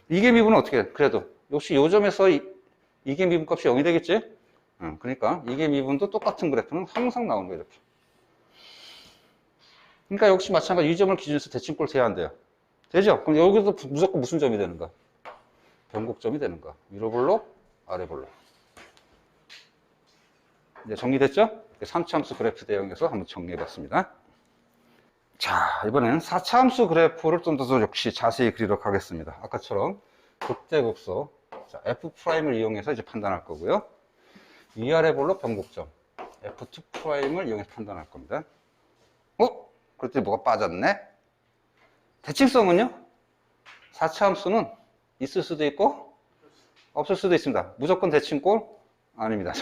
A: 이계 미분은 어떻게 해? 그래도 역시 요 점에서 이계 미분 값이 0이 되겠지? 그러니까 이계 미분도 똑같은 그래프는 항상 나오는 거예요. 이렇게. 그러니까 역시 마찬가지로 이 점을 기준해서 대칭꼴 돼야 안 돼요. 되죠? 그럼 여기도 무조건 무슨 점이 되는가? 변곡점이 되는가? 위로 블록, 아래 블록. 이제 정리됐죠? 3차 함수 그래프 대응해서 한번 정리해봤습니다. 자, 이번에는 4차 함수 그래프를 좀 더 역시 자세히 그리도록 하겠습니다. 아까처럼 극대극소, 자, F'을 이용해서 이제 판단할 거고요. 위아래 블록 변곡점, F2'을 이용해서 판단할 겁니다. 그랬더니 뭐가 빠졌네? 대칭성은요? 4차 함수는 있을 수도 있고 없을 수도 있습니다. 무조건 대칭꼴? 아닙니다.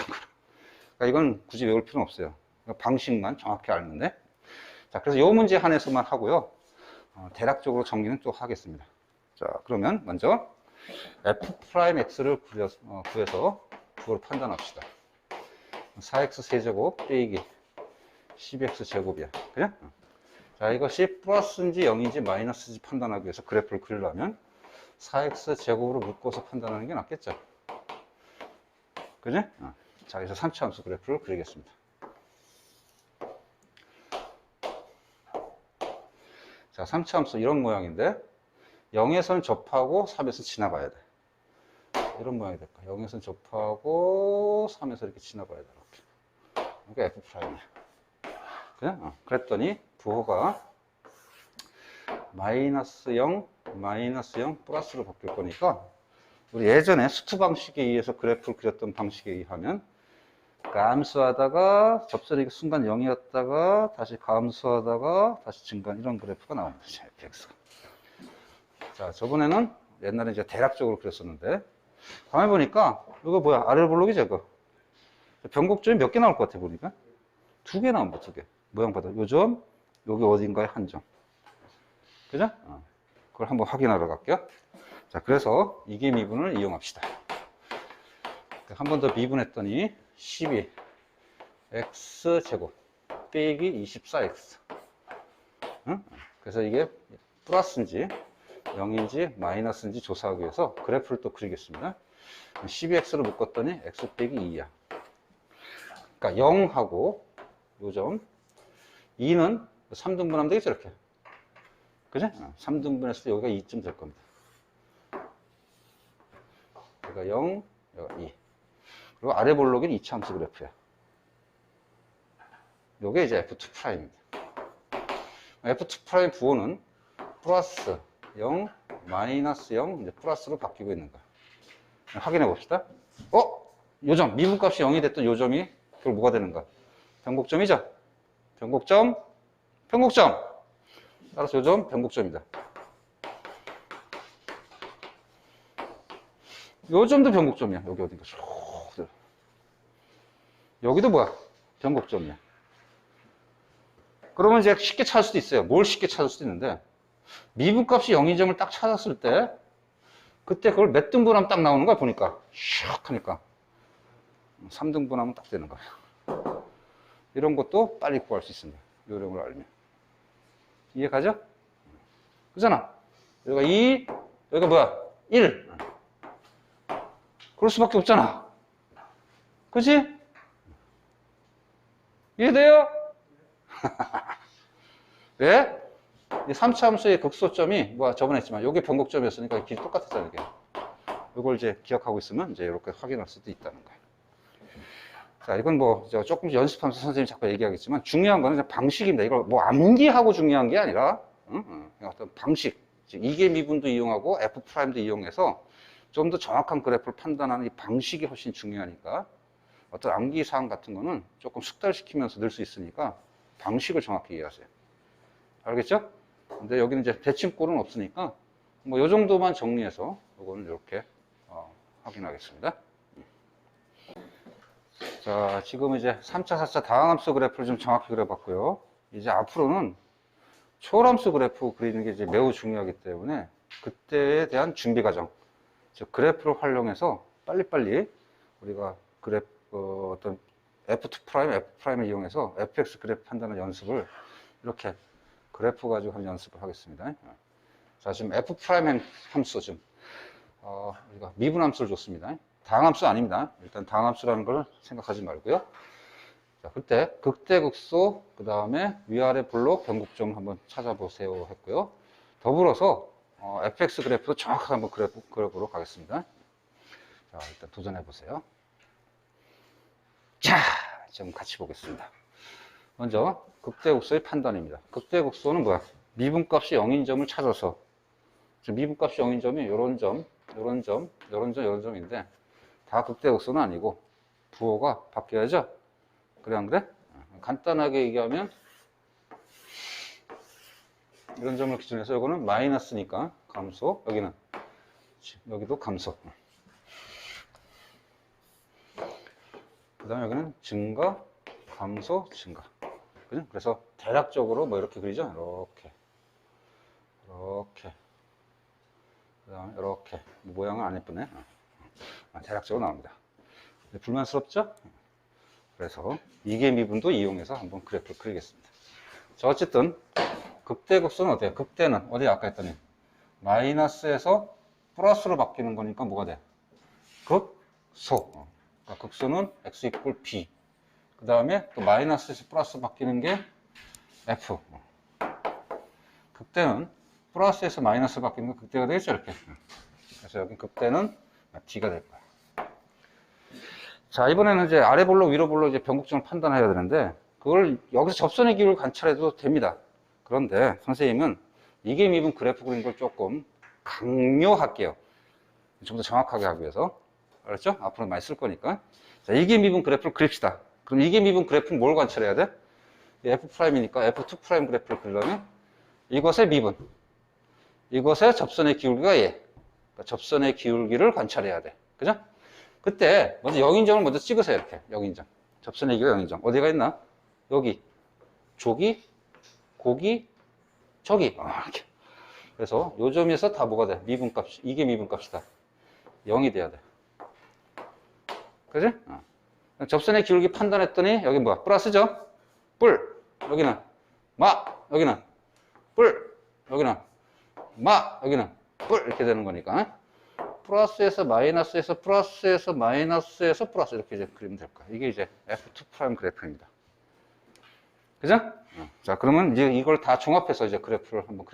A: 그러니까 이건 굳이 외울 필요는 없어요. 방식만 정확히 알면 돼. 자, 그래서 이 문제 한해서만 하고요. 대략적으로 정리는 또 하겠습니다. 자, 그러면 먼저 F'X를 구해서 그걸 판단합시다. 4X 세제곱 빼기 10X 제곱이야. 그래? 자, 이것이 플러스인지 0인지 마이너스인지 판단하기 위해서 그래프를 그리려면 4X 제곱으로 묶어서 판단하는 게 낫겠죠. 그지? 자, 그래서 3차 함수 그래프를 그리겠습니다. 자, 3차 함수 이런 모양인데 0에서는 접하고 3에서 지나가야 돼. 이런 모양이 될까? 0에서는 접하고 3에서 이렇게 지나가야 돼. 이렇게. 그러니까 F'이야. 그냥? 그랬더니 부호가 마이너스 0, 플러스로 바뀔 거니까 우리 예전에 수트 방식에 의해서 그래프를 그렸던 방식에 의하면 감소하다가 접선이 순간 0이었다가 다시 감소하다가 다시 증가한 이런 그래프가 나옵니다. fx가. 자, 저번에는 옛날에 이제 대략적으로 그렸었는데 가만히 보니까 이거 뭐야? 아래로 볼록이죠, 이거. 변곡점이 몇 개 나올 것 같아 보니까 2개 나옵니다. 2개. 모양 봐도 요 점, 여기 어딘가에 한 점. 그죠? 그걸 한번 확인하러 갈게요. 자, 그래서 이게 미분을 이용합시다. 한 번 더 미분했더니 12 x제곱 빼기 24x. 응? 그래서 이게 플러스인지 0인지 마이너스인지 조사하기 위해서 그래프를 또 그리겠습니다. 12x로 묶었더니 x 빼기 2야. 그러니까 0하고 요점 2는 3등분하면 되겠죠, 이렇게. 그죠? 3등분했을 때 여기가 2쯤 될 겁니다. 여기가 0, 여기가 2. 그리고 아래 볼록은 2차 함수 그래프야. 요게 이제 F2'입니다. F2' 부호는 플러스 0, 마이너스 0, 이제 플러스로 바뀌고 있는 거야. 확인해 봅시다. 요점, 미분값이 0이 됐던 요점이 그걸 뭐가 되는 거야? 변곡점이죠? 변곡점, 변곡점! 따라서 요점, 변곡점이다. 요점도 변곡점이야. 여기 어딘가. 여기도 뭐야? 변곡점이야. 그러면 이제 쉽게 찾을 수도 있어요. 뭘 쉽게 찾을 수도 있는데, 미분값이 0인 점을 딱 찾았을 때, 그때 그걸 몇 등분하면 딱 나오는 거야, 보니까. 슉 하니까. 3등분하면 딱 되는 거야. 이런 것도 빨리 구할 수 있습니다. 요령을 알면. 이해 가죠? 그잖아. 여기가 2, 여기가 뭐야? 1. 그럴 수밖에 없잖아. 그치? 이해돼요? 왜? 이 3차 함수의 극소점이 뭐야? 저번에 했지만 여기 변곡점이었으니까 길이 똑같았잖아요. 이게. 이걸 이제 기억하고 있으면 이제 이렇게 확인할 수도 있다는 거예요. 자, 이건 뭐 조금 연습하면서 선생님이 자꾸 얘기하겠지만 중요한 거는 방식입니다. 이걸 뭐 암기하고 중요한 게 아니라 어떤 방식, 즉 이계 미분도 이용하고 F'도 이용해서 좀 더 정확한 그래프를 판단하는 이 방식이 훨씬 중요하니까 어떤 암기 사항 같은 거는 조금 숙달시키면서 늘 수 있으니까 방식을 정확히 이해하세요. 알겠죠? 근데 여기는 이제 대칭꼴은 없으니까 뭐 요 정도만 정리해서 이거는 이렇게 확인하겠습니다. 자, 지금 이제 3차, 4차 다항함수 그래프를 좀 정확히 그려봤고요. 이제 앞으로는 초월함수 그래프 그리는 게 이제 매우 중요하기 때문에 그때에 대한 준비 과정, 즉 그래프를 활용해서 빨리빨리 우리가 그래프 어떤 F2', F'을 이용해서 fx 그래프 판단하는 연습을 이렇게 그래프 가지고 하는 연습을 하겠습니다. 자, 지금 F' 함수 지금 우리가 미분 함수를 줬습니다. 다항함수 아닙니다. 일단 다항함수라는 걸 생각하지 말고요. 자, 그때 극대극소, 그 다음에 위아래 블록 변곡점을 한번 찾아보세요 했고요. 더불어서 fx 그래프도 정확하게 한번 그래프 그려보러 가겠습니다. 자, 일단 도전해 보세요. 자, 지금 같이 보겠습니다. 먼저 극대극소의 판단입니다. 극대극소는 뭐야? 미분값이 0인 점을 찾아서, 미분값이 0인 점이 요런 점, 요런 점, 요런 점, 요런 점인데 다 극대극소는 아니고 부호가 바뀌어야죠. 그래 안 그래? 간단하게 얘기하면 이런 점을 기준으로 해서 이거는 마이너스니까 감소, 여기도 감소. 그 다음에 여기는 증가, 감소, 증가. 그죠? 그래서 대략적으로 뭐 이렇게 그리죠? 이렇게. 그 다음에 이렇게. 모양은 안 예쁘네. 대략적으로 나옵니다. 불만스럽죠? 그래서 이계 미분도 이용해서 한번 그래프를 그리겠습니다. 자, 어쨌든 극대극소는 어때요? 극대는 어디 아까 했더니 마이너스에서 플러스로 바뀌는 거니까 뭐가 돼? 극소. 그러니까 극소는 x 이퀄 b. 그 다음에 또 마이너스에서 플러스 바뀌는 게 f. 극대는 플러스에서 마이너스 바뀌는 게 극대가 되겠죠, 이렇게. 그래서 여기 극대는 d가 될 거야. 자, 이번에는 이제 아래 볼록, 위로 볼록 이제 변곡점을 판단해야 되는데, 그걸 여기서 접선의 기울을 관찰해도 됩니다. 그런데 선생님은 이계 미분 그래프 그리는 걸 조금 강요할게요. 좀 더 정확하게 하기 위해서. 알았죠? 앞으로 많이 쓸 거니까. 자, 이게 미분 그래프를 그립시다. 그럼 이게 미분 그래프는 뭘 관찰해야 돼? F'이니까 F2' 그래프를 그리려면 이것의 미분, 이것의 접선의 기울기가 얘. 그러니까 접선의 기울기를 관찰해야 돼. 그죠? 그때 먼저 영인점을 먼저 찍으세요. 이렇게 영인점. 접선의 기울기가 영인점. 어디가 있나? 여기. 조기, 고기, 저기. 이렇게. 그래서 요 점에서 다 뭐가 돼? 미분값. 이게 미분값이다. 0이 돼야 돼. 그지? 접선의 기울기 판단했더니 여기 뭐야? 플러스죠? 뿔. 여기는 마. 여기는 뿔. 여기는 마. 여기는 뿔. 이렇게 되는 거니까. 플러스에서 마이너스에서 플러스에서 마이너스에서 플러스 이렇게 이제 그리면 될 거야. 이게 이제 F2' 그래프입니다. 그죠? 자, 그러면 이제 이걸 다 종합해서 이제 그래프를 한번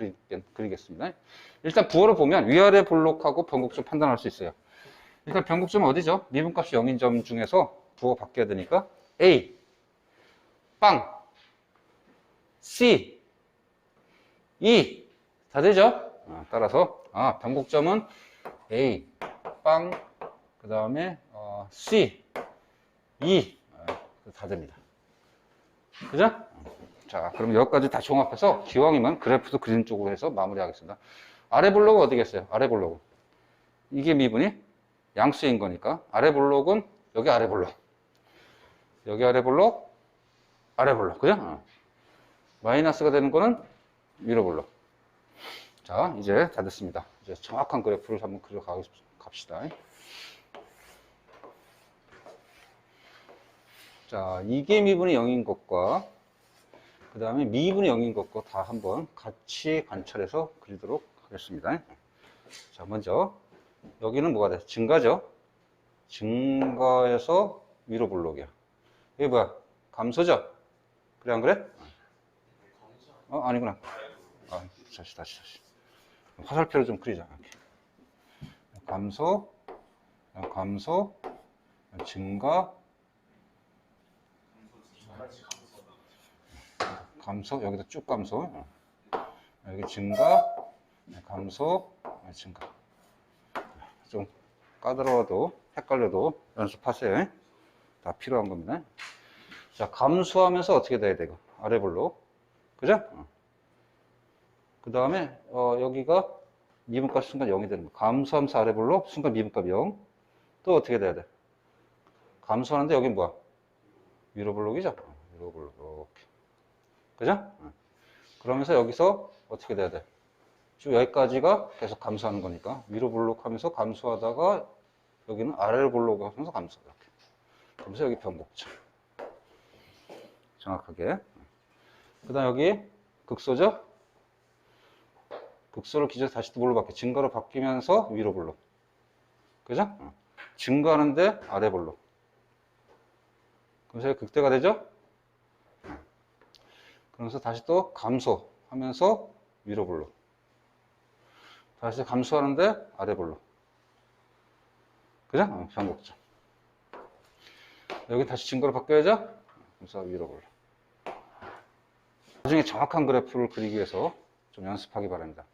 A: 그리겠습니다. 일단 부호를 보면 위아래 블록하고 변곡점 판단할 수 있어요. 일단 변곡점은 어디죠? 미분값이 0인 점 중에서 부호 바뀌어야 되니까 A, 빵, C, E 다 되죠? 따라서 변곡점은 A, 빵, 그 다음에 C, E 다 됩니다. 그죠? 자, 그럼 여기까지 다 종합해서 기왕이면 그래프도 그리는 쪽으로 해서 마무리하겠습니다. 아래 블록은 어디겠어요? 아래 블록은 이게 미분이 양수인 거니까 아래 블록은 여기 아래 블록, 여기 아래 블록, 아래 블록, 그죠? 마이너스가 되는 거는 위로 블록. 자, 이제 다 됐습니다. 이제 정확한 그래프를 한번 그려 갑시다. 자, 이게 미분이 0인 것과 그 다음에 미분이 0인 것과 다 한번 같이 관찰해서 그리도록 하겠습니다. 자, 먼저 여기는 뭐가 돼? 증가죠? 증가해서 위로 블록이야. 이게 뭐야? 감소죠? 그래, 안 그래? 아니구나. 다시. 화살표를 좀 그리자. 감소, 증가, 감소, 여기도 쭉 감소, 여기 증가, 감소, 증가. 좀 까다로워도 헷갈려도 연습하세요. 다 필요한 겁니다. 자, 감소하면서 어떻게 돼야 되고 아래 블록, 그죠? 그 다음에 여기가 미분값 순간 0이 되는 거. 감소하면서 아래 블록 순간 미분값 0. 또 어떻게 돼야 돼? 감소하는데 여기 뭐야? 위로 블록이죠? 위로 블록 이렇게. 그죠? 그러면서 여기서 어떻게 돼야 돼? 쭉 여기까지가 계속 감소하는 거니까 위로 블록 하면서 감소하다가 여기는 아래로 블록 하면서 감소. 이렇게. 그러면서 여기 변곡점. 정확하게. 그 다음 여기 극소죠? 극소를 기준해서 다시 또 뭘로 바뀌어? 증가로 바뀌면서 위로 블록. 그죠? 증가하는데 아래 블록. 그래서 극대가 되죠? 그러면서 다시 또 감소하면서 위로 블록. 다시 감소하는데 아래 블록. 그죠? 변곡점. 여기 다시 증가로 바뀌어야죠? 그래서 위로 블록. 나중에 정확한 그래프를 그리기 위해서 좀 연습하기 바랍니다.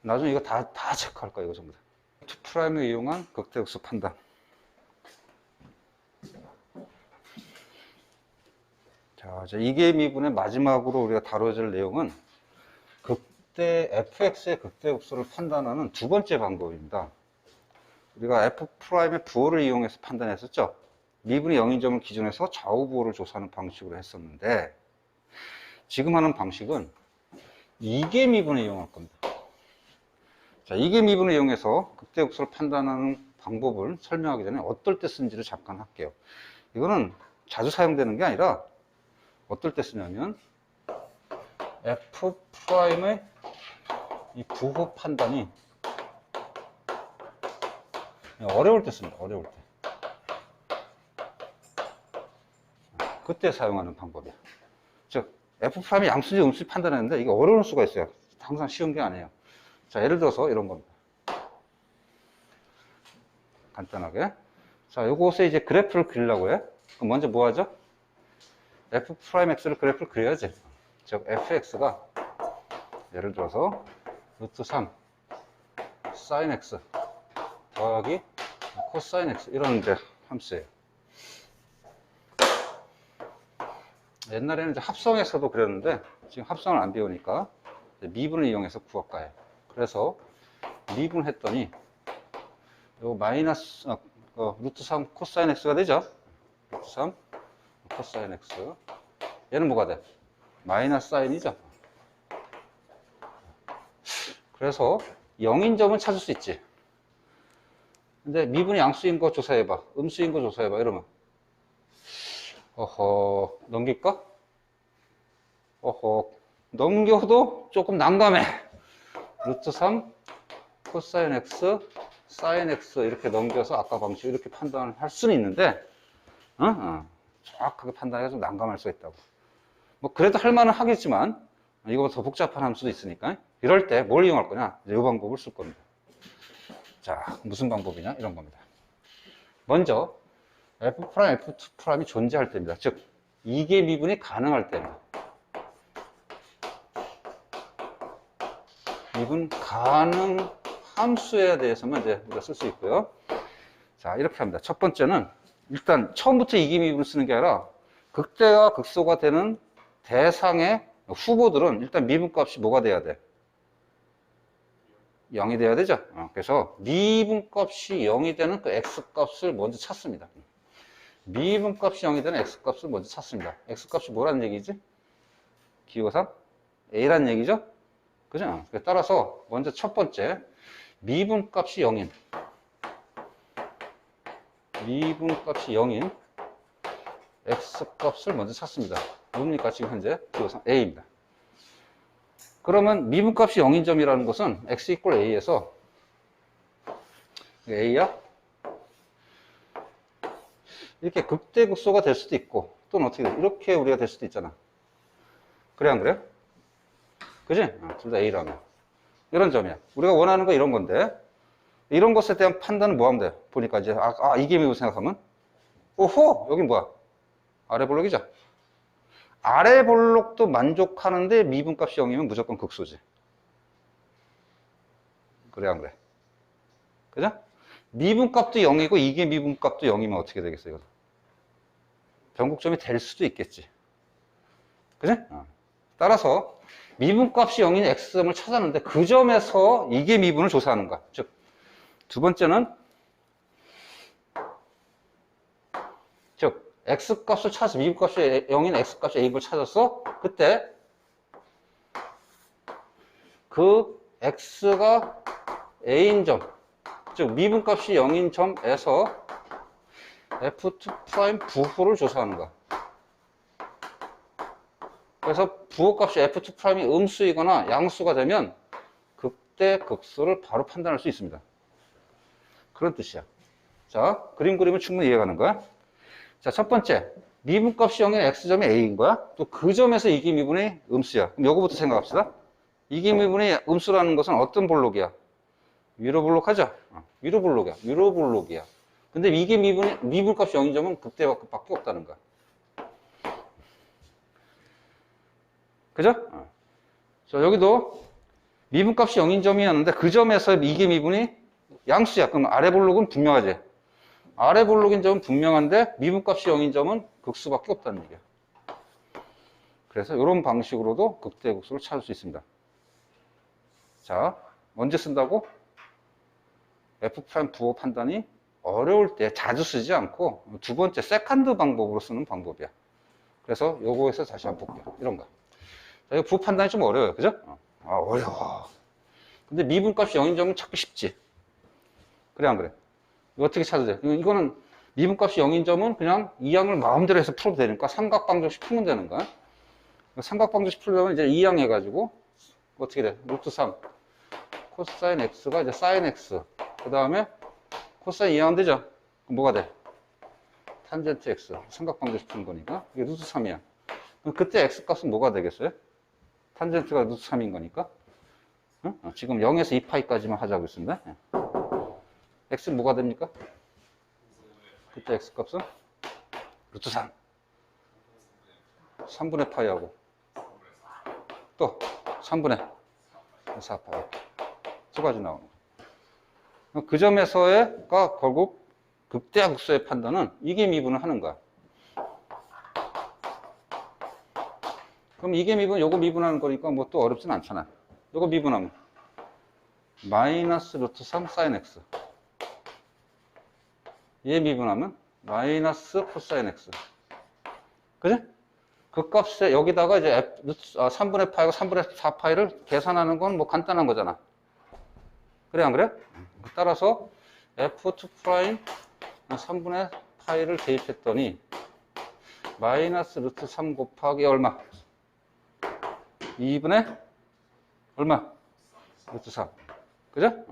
A: 나중에 이거 다 체크할 거예요, 이거 전부 다. 2'을 이용한 극대극소 판단. 자, 이제 이게 미분의 마지막으로 우리가 다뤄질 내용은 fx의 극대극소를 판단하는 두 번째 방법입니다. 우리가 f'의 부호를 이용해서 판단했었죠. 미분이 0인 점을 기준해서 좌우 부호를 조사하는 방식으로 했었는데 지금 하는 방식은 이게 미분을 이용할 겁니다. 자, 이게 미분을 이용해서 극대극소를 판단하는 방법을 설명하기 전에 어떨 때 쓰는지를 잠깐 할게요. 이거는 자주 사용되는 게 아니라 어떨 때 쓰냐면 F'의 이 부호 판단이 어려울 때 씁니다. 어려울 때. 그때 사용하는 방법이야. 즉 F'이 양수인지 음수인지 판단하는데 이게 어려울 수가 있어요. 항상 쉬운 게 아니에요. 자, 예를 들어서 이런 겁니다. 간단하게. 자, 요것에 이제 그래프를 그리려고 해. 그럼 먼저 뭐 하죠? F'X를 그래프를 그려야지. 즉, fx가 예를 들어서 루트 3 sin x 더하기 코사인 x 이런 이제 함수예요. 옛날에는 이제 합성에서도 그랬는데 지금 합성을 안 배우니까 미분을 이용해서 구할까요? 그래서 미분했더니 요 마이너스 루트 3 코사인 x가 되죠? 루트 3 코사인 x 얘는 뭐가 돼? 마이너스 사인이죠? 그래서 0인 점은 찾을 수 있지. 근데 미분이 양수인 거 조사해봐. 음수인 거 조사해봐. 이러면 어허 넘길까? 어허 넘겨도 조금 난감해. 루트 3 코사인 x 사인 x 이렇게 넘겨서 아까 방식 이렇게 판단을 할 수는 있는데 정확하게 판단하기가 좀 난감할 수 있다고. 뭐 그래도 할 만은 하겠지만 이거보다 더 복잡한 함수도 있으니까 이럴 때 뭘 이용할 거냐? 이제 이 방법을 쓸 겁니다. 자, 무슨 방법이냐? 이런 겁니다. 먼저 F', F2'이 존재할 때입니다. 즉 이계 미분이 가능할 때입니다. 미분 가능 함수에 대해서만 이제 우리가 쓸 수 있고요. 자, 이렇게 합니다. 첫 번째는 일단 처음부터 이계 미분을 쓰는 게 아니라 극대와 극소가 되는 대상의 후보들은 일단 미분값이 뭐가 돼야 돼? 0이 돼야 되죠. 그래서 미분값이 0이 되는 그 x값을 먼저 찾습니다. 미분값이 0이 되는 x값을 먼저 찾습니다. x값이 뭐라는 얘기지? 기호상 a라는 얘기죠. 그죠? 따라서 먼저 첫 번째 미분값이 0인 x값을 먼저 찾습니다. 뭡니까? 지금 현재 기호상 a입니다. 그러면 미분값이 0인 점이라는 것은 x 이퀄 a에서 a야 이렇게 극대극소가 될 수도 있고 또는 어떻게 돼? 이렇게 우리가 될 수도 있잖아. 그래 안 그래? 그지? 둘 다 a라면 이런 점이야. 우리가 원하는 거 이런 건데 이런 것에 대한 판단은 뭐 하면 돼? 보니까 이제 이게 미분 생각하면 오호 여긴 뭐야? 아래 볼록이죠? 아래 볼록도 만족하는데 미분값이 0이면 무조건 극소지. 그래 안 그래? 그죠? 미분값도 0이고 이게 미분값도 0이면 어떻게 되겠어 이거? 변곡점이 될 수도 있겠지. 그지? 따라서 미분값이 0인 x점을 찾았는데 그 점에서 이게 미분을 조사하는 거야. 즉 두 번째는 즉 x값을 찾아서 미분값이 0인 x값이 a를 찾았어. 그때 그 x가 a인 점, 즉 미분값이 0인 점에서 f2' 부호를 조사하는 거야. 그래서 부호값이 f2'이 음수이거나 양수가 되면 극대 극소를 바로 판단할 수 있습니다. 그런 뜻이야. 자, 그림 그리면 충분히 이해가는 거야. 자, 첫 번째 미분값이 0인 x점이 a인 거야. 또 그 점에서 이기 미분이 음수야. 그럼 요거부터 생각합시다. 이기 미분이 음수라는 것은 어떤 볼록이야? 위로 볼록하죠? 위로 볼록이야. 위로 볼록이야. 근데 이게 미분값이 0인 점은 극대밖에 없다는 거야. 그죠? 자, 여기도 미분값이 0인 점이었는데 그 점에서 이게 미분이 양수야. 그럼 아래 볼록은 분명하지? 아래 볼록인 점은 분명한데 미분값이 0인 점은 극수밖에 없다는 얘기야. 그래서 이런 방식으로도 극대극소를 찾을 수 있습니다. 자, 언제 쓴다고? F' 부호 판단이 어려울 때 자주 쓰지 않고 두 번째 세컨드 방법으로 쓰는 방법이야. 그래서 요거에서 다시 한번 볼게요. 이런 거. 자, 이거 부호 판단이 좀 어려워요. 그죠? 어려워. 근데 미분값이 0인 점은 찾기 쉽지. 그래 안 그래? 이거 어떻게 찾아야 돼? 이거는 미분값이 0인 점은 그냥 이항을 마음대로 해서 풀어도 되니까 삼각방정식 풀면 되는 거야. 삼각방정식 풀려면 이제 이항 해가지고 어떻게 돼? 루트 3 코사인 x가 이제 사인 x 그 다음에 코사인 이항 되죠? 그럼 뭐가 돼? 탄젠트 x 삼각방정식 푸는 거니까 이게 루트 3이야. 그럼 그때 x 값은 뭐가 되겠어요? 탄젠트가 루트 3인 거니까 지금 0에서 2파이까지만 하자고 했습니다. x는 뭐가 됩니까? 그때 x 값은 루트 3 3분의 파이하고 또 3분의 4파이 두 가지 나오는 거. 그 점에서가 결국 극대화 극소의 판단은 이게 미분을 하는 거야. 그럼 이게 미분, 요거 미분하는 거니까 뭐 또 어렵진 않잖아. 요거 미분하면 마이너스 루트 3 사인 x. 얘 미분하면 마이너스 코사인 x. 그지? 그 값에 여기다가 이제 3분의 파이고 3분의 4파이를 계산하는 건 뭐 간단한 거잖아. 그래, 안 그래? 따라서 f2 프라임 3분의 파이를 대입했더니 마이너스 루트 3 곱하기 얼마? 2분의 얼마? 루트 3. 그죠?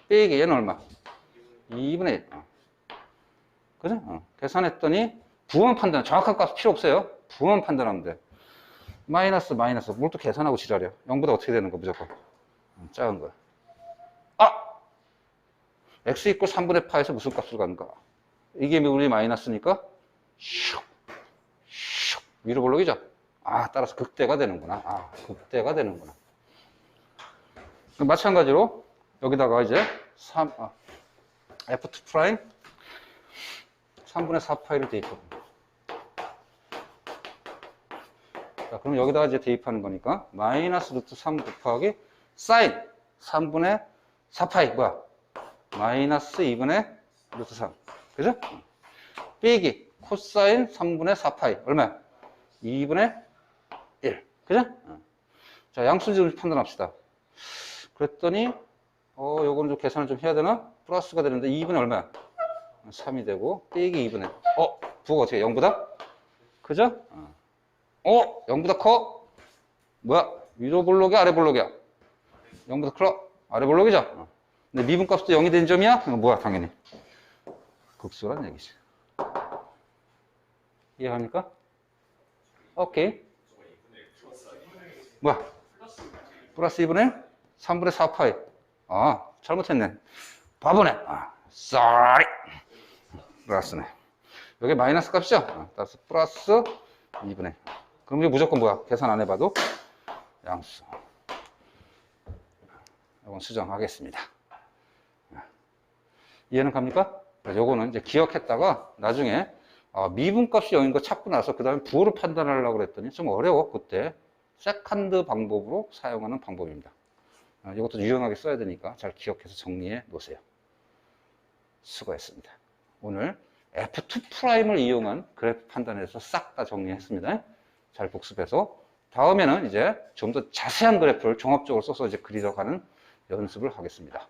A: 빼기 얘는 얼마? 2분의 1. 그죠? 계산했더니 부호만 판단, 정확한 값 필요 없어요. 부호만 판단하면 돼. 마이너스, 뭘 또 계산하고 지랄이야. 0보다 어떻게 되는 거, 무조건. 작은 거야. 아! x 이꼴 3분의 파에서 무슨 값을 갖는가? 이게 우리 마이너스니까, 슉, 위로 볼록이죠? 따라서 극대가 되는구나. 극대가 되는구나. 마찬가지로, 여기다가 이제, f2 프라임 3분의 4파이를 대입합니다. 자, 그럼 여기다가 이제 대입하는 거니까 마이너스 루트 3 곱하기 사인 3분의 4파이 뭐야? 마이너스 2분의 루트 3. 그죠? 빼기 코사인 3분의 4파이 얼마야? 2분의 1. 그죠? 자, 양수를 판단합시다. 그랬더니 요거는 좀 계산을 좀 해야 되나? 플러스가 되는데 2분의 얼마야? 3이 되고 빼기 2분의 부호가 어떻게 0보다? 그죠? 0보다 커? 뭐야? 위로 볼록이야? 아래 볼록이야? 0보다 커? 아래 볼록이죠? 근데 미분값도 0이 된 점이야? 그럼 뭐야? 당연히 극소란 얘기지. 이해합니까? 오케이. 뭐야? 플러스 2분의 3분의 4파이. 잘못했네. 바보네. 쏘리. 플러스네. 여기 마이너스 값이죠? 따라서 플러스 2분의. 그럼 이게 무조건 뭐야? 계산 안 해봐도 양수. 이건 수정하겠습니다. 이해는 갑니까? 요거는 이제 기억했다가 나중에 미분값이 0인 거 찾고 나서 그 다음에 부호를 판단하려고 그랬더니 좀 어려워. 그때 세컨드 방법으로 사용하는 방법입니다. 이것도 유용하게 써야 되니까 잘 기억해서 정리해 놓으세요. 수고했습니다. 오늘 F2'을 이용한 그래프 판단에서 싹 다 정리했습니다. 잘 복습해서 다음에는 이제 좀 더 자세한 그래프를 종합적으로 써서 이제 그리러 가는 연습을 하겠습니다.